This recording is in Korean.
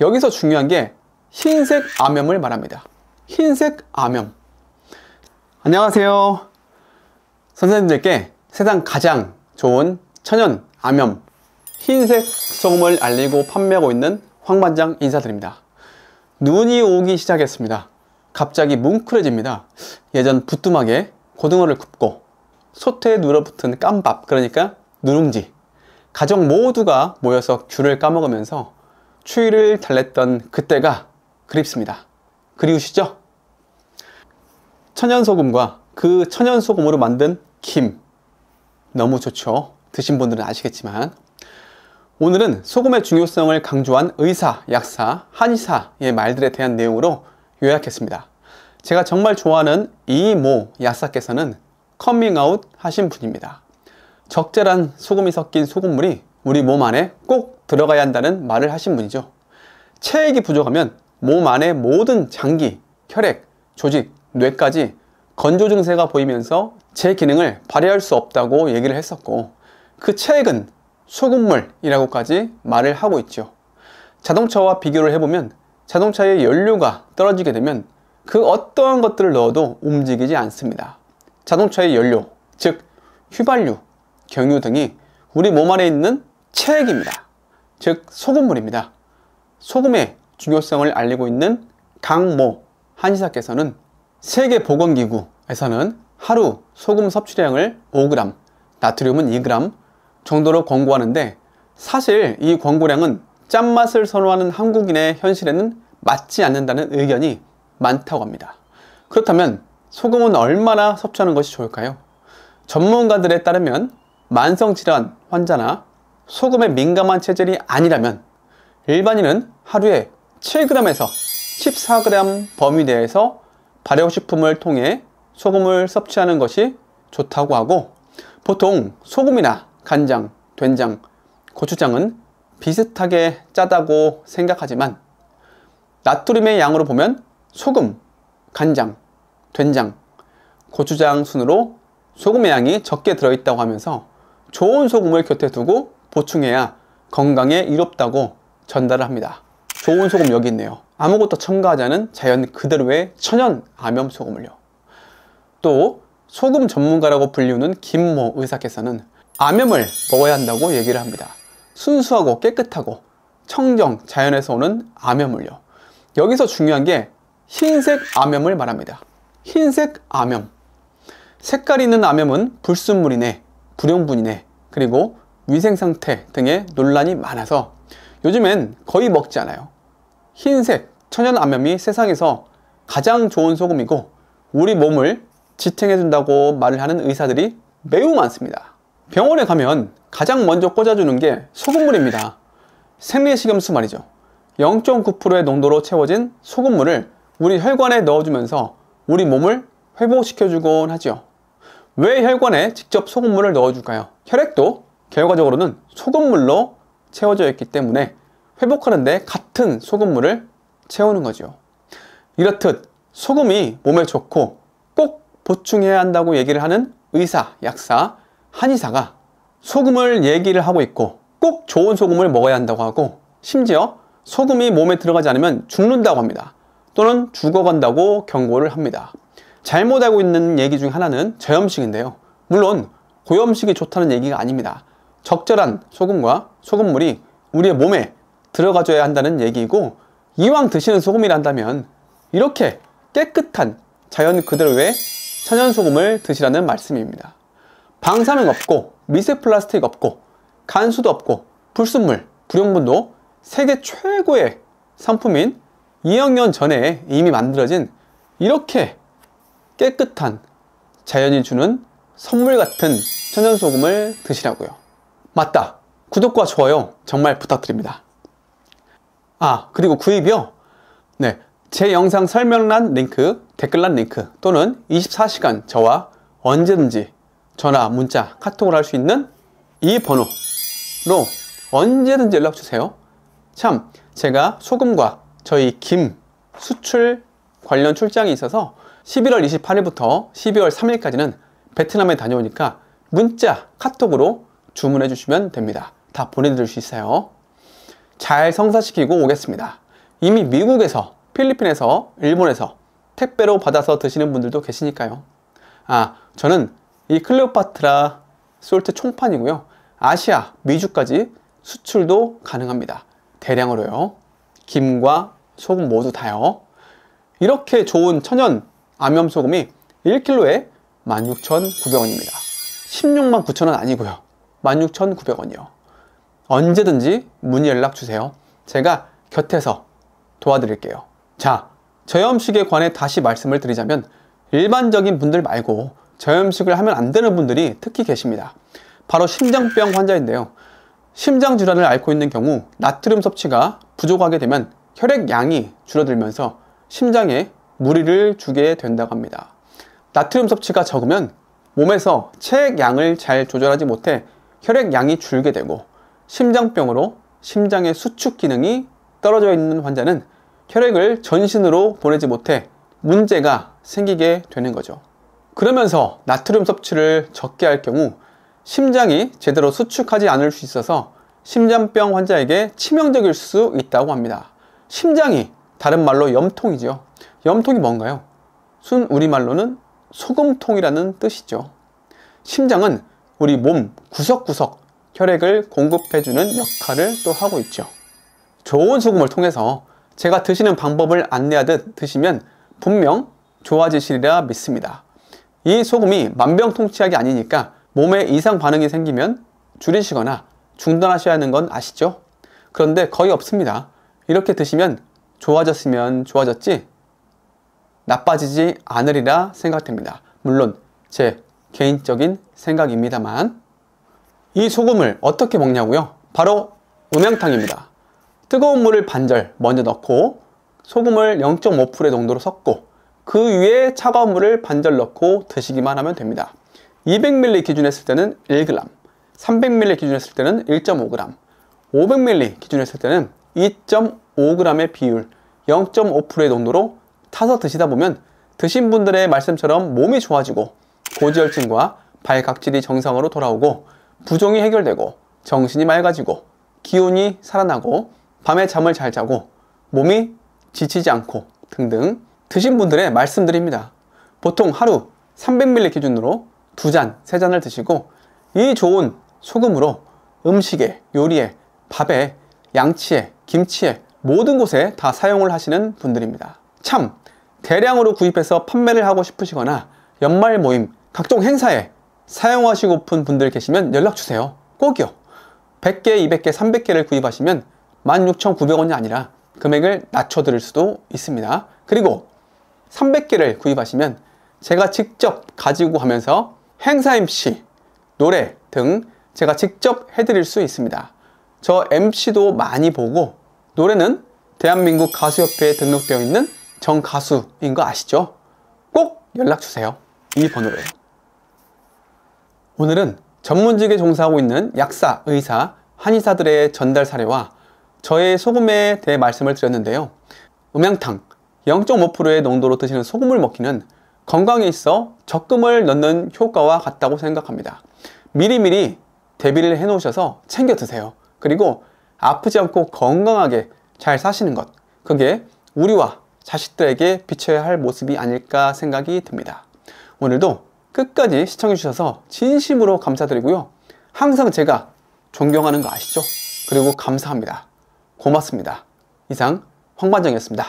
여기서 중요한 게 흰색 암염을 말합니다. 흰색 암염. 안녕하세요. 선생님들께 세상 가장 좋은 천연 암염 흰색 소금을 알리고 판매하고 있는 황반장 인사드립니다. 눈이 오기 시작했습니다. 갑자기 뭉클해집니다. 예전 부뚜막에 고등어를 굽고 솥에 눌어붙은 깜밥, 그러니까 누룽지, 가족 모두가 모여서 귤을 까먹으면서 추위를 달랬던 그때가 그립습니다. 그리우시죠? 천연소금과 그 천연소금으로 만든 김, 너무 좋죠. 드신 분들은 아시겠지만 오늘은 소금의 중요성을 강조한 의사, 약사, 한의사의 말들에 대한 내용으로 요약했습니다. 제가 정말 좋아하는 이모 약사께서는 커밍아웃 하신 분입니다. 적절한 소금이 섞인 소금물이 우리 몸 안에 꼭 들어가야 한다는 말을 하신 분이죠. 체액이 부족하면 몸 안의 모든 장기, 혈액, 조직, 뇌까지 건조 증세가 보이면서 제 기능을 발휘할 수 없다고 얘기를 했었고, 그 체액은 소금물이라고까지 말을 하고 있죠. 자동차와 비교를 해보면 자동차의 연료가 떨어지게 되면 그 어떠한 것들을 넣어도 움직이지 않습니다. 자동차의 연료, 즉 휘발유, 경유 등이 우리 몸 안에 있는 체액입니다. 즉 소금물입니다. 소금의 중요성을 알리고 있는 강모 한의사께서는 세계보건기구에서는 하루 소금 섭취량을 5g, 나트륨은 2g 정도로 권고하는데, 사실 이 권고량은 짠맛을 선호하는 한국인의 현실에는 맞지 않는다는 의견이 많다고 합니다. 그렇다면 소금은 얼마나 섭취하는 것이 좋을까요? 전문가들에 따르면 만성질환 환자나 소금에 민감한 체질이 아니라면 일반인은 하루에 7g에서 14g 범위 내에서 발효식품을 통해 소금을 섭취하는 것이 좋다고 하고, 보통 소금이나 간장, 된장, 고추장은 비슷하게 짜다고 생각하지만 나트륨의 양으로 보면 소금, 간장, 된장, 고추장 순으로 소금의 양이 적게 들어있다고 하면서 좋은 소금을 곁에 두고 보충해야 건강에 이롭다고 전달을 합니다. 좋은 소금 여기 있네요. 아무것도 첨가하지 않은 자연 그대로의 천연 암염 소금을요. 또 소금 전문가라고 불리우는 김모 의사께서는 암염을 먹어야 한다고 얘기를 합니다. 순수하고 깨끗하고 청정 자연에서 오는 암염을요. 여기서 중요한 게 흰색 암염을 말합니다. 흰색 암염. 색깔이 있는 암염은 불순물이네, 불용분이네, 그리고 위생상태 등의 논란이 많아서 요즘엔 거의 먹지 않아요. 흰색 천연 암염이 세상에서 가장 좋은 소금이고 우리 몸을 지탱해준다고 말을 하는 의사들이 매우 많습니다. 병원에 가면 가장 먼저 꽂아주는 게 소금물입니다. 생리식염수 말이죠. 0.9%의 농도로 채워진 소금물을 우리 혈관에 넣어주면서 우리 몸을 회복시켜주곤 하죠. 왜 혈관에 직접 소금물을 넣어줄까요? 혈액도 결과적으로는 소금물로 채워져 있기 때문에 회복하는데 같은 소금물을 채우는 거죠. 이렇듯 소금이 몸에 좋고 꼭 보충해야 한다고 얘기를 하는 의사, 약사, 한의사가 소금을 얘기를 하고 있고 꼭 좋은 소금을 먹어야 한다고 하고, 심지어 소금이 몸에 들어가지 않으면 죽는다고 합니다. 또는 죽어간다고 경고를 합니다. 잘못 알고 있는 얘기 중 하나는 저염식인데요. 물론 고염식이 좋다는 얘기가 아닙니다. 적절한 소금과 소금물이 우리의 몸에 들어가줘야 한다는 얘기이고, 이왕 드시는 소금이란다면 이렇게 깨끗한 자연 그대로의 천연소금을 드시라는 말씀입니다. 방사능 없고 미세 플라스틱 없고 간수도 없고 불순물, 불용분도 세계 최고의 상품인 2억 년 전에 이미 만들어진 이렇게 깨끗한 자연이 주는 선물 같은 천연소금을 드시라고요. 맞다! 구독과 좋아요 정말 부탁드립니다. 그리고 구입이요. 네, 제 영상 설명란 링크, 댓글란 링크 또는 24시간 저와 언제든지 전화, 문자, 카톡을 할 수 있는 이 번호로 언제든지 연락주세요. 참, 제가 소금과 저희 김 수출 관련 출장이 있어서 11월 28일부터 12월 3일까지는 베트남에 다녀오니까 문자, 카톡으로 주문해 주시면 됩니다. 다 보내드릴 수 있어요. 잘 성사시키고 오겠습니다. 이미 미국에서, 필리핀에서, 일본에서 택배로 받아서 드시는 분들도 계시니까요. 저는 이 클레오파트라 솔트 총판이고요. 아시아, 미주까지 수출도 가능합니다. 대량으로요. 김과 소금 모두 다요. 이렇게 좋은 천연 암염 소금이 1kg에 16,900원입니다. 169,000원 아니고요. 16,900원이요. 언제든지 문의 연락 주세요. 제가 곁에서 도와드릴게요. 자, 저염식에 관해 다시 말씀을 드리자면 일반적인 분들 말고 저염식을 하면 안 되는 분들이 특히 계십니다. 바로 심장병 환자인데요. 심장 질환을 앓고 있는 경우 나트륨 섭취가 부족하게 되면 혈액량이 줄어들면서 심장에 무리를 주게 된다고 합니다. 나트륨 섭취가 적으면 몸에서 체액량을 잘 조절하지 못해 혈액량이 줄게 되고 심장병으로 심장의 수축 기능이 떨어져 있는 환자는 혈액을 전신으로 보내지 못해 문제가 생기게 되는 거죠. 그러면서 나트륨 섭취를 적게 할 경우 심장이 제대로 수축하지 않을 수 있어서 심장병 환자에게 치명적일 수 있다고 합니다. 심장이 다른 말로 염통이죠. 염통이 뭔가요? 순 우리말로는 소금통이라는 뜻이죠. 심장은 우리 몸 구석구석 혈액을 공급해주는 역할을 또 하고 있죠. 좋은 소금을 통해서 제가 드시는 방법을 안내하듯 드시면 분명 좋아지시리라 믿습니다. 이 소금이 만병통치약이 아니니까 몸에 이상 반응이 생기면 줄이시거나 중단하셔야 하는 건 아시죠? 그런데 거의 없습니다. 이렇게 드시면 좋아졌으면 좋아졌지 나빠지지 않으리라 생각됩니다. 물론 제 개인적인 생각입니다만. 이 소금을 어떻게 먹냐고요? 바로 음양탕입니다. 뜨거운 물을 반절 먼저 넣고 소금을 0.5%의 농도로 섞고 그 위에 차가운 물을 반절 넣고 드시기만 하면 됩니다. 200ml 기준했을 때는 1g, 300ml 기준했을 때는 1.5g, 500ml 기준했을 때는 2.5g의 비율 0.5%의 농도로 타서 드시다 보면 드신 분들의 말씀처럼 몸이 좋아지고 고지혈증과 발각질이 정상으로 돌아오고 부종이 해결되고 정신이 맑아지고 기운이 살아나고 밤에 잠을 잘 자고 몸이 지치지 않고 등등 드신 분들의 말씀드립니다. 보통 하루 300ml 기준으로 2잔, 3잔을 드시고 이 좋은 소금으로 음식에, 요리에, 밥에, 양치에, 김치에 모든 곳에 다 사용을 하시는 분들입니다. 참 대량으로 구입해서 판매를 하고 싶으시거나 연말 모임, 각종 행사에 사용하시고픈 분들 계시면 연락주세요. 꼭이요. 100개, 200개, 300개를 구입하시면 16,900원이 아니라 금액을 낮춰드릴 수도 있습니다. 그리고 300개를 구입하시면 제가 직접 가지고 가면서 행사 MC, 노래 등 제가 직접 해드릴 수 있습니다. 저 MC도 많이 보고 노래는 대한민국 가수협회에 등록되어 있는 정가수인 거 아시죠? 꼭 연락주세요. 이 번호로요. 오늘은 전문직에 종사하고 있는 약사, 의사, 한의사들의 전달 사례와 저의 소금에 대해 말씀을 드렸는데요. 음양탕 0.5%의 농도로 드시는 소금을 먹기는 건강에 있어 적금을 넣는 효과와 같다고 생각합니다. 미리미리 대비를 해 놓으셔서 챙겨 드세요. 그리고 아프지 않고 건강하게 잘 사시는 것, 그게 우리와 자식들에게 비춰야 할 모습이 아닐까 생각이 듭니다. 오늘도 끝까지 시청해 주셔서 진심으로 감사드리고요. 항상 제가 존경하는 거 아시죠? 그리고 감사합니다. 고맙습니다. 이상 황반장이었습니다.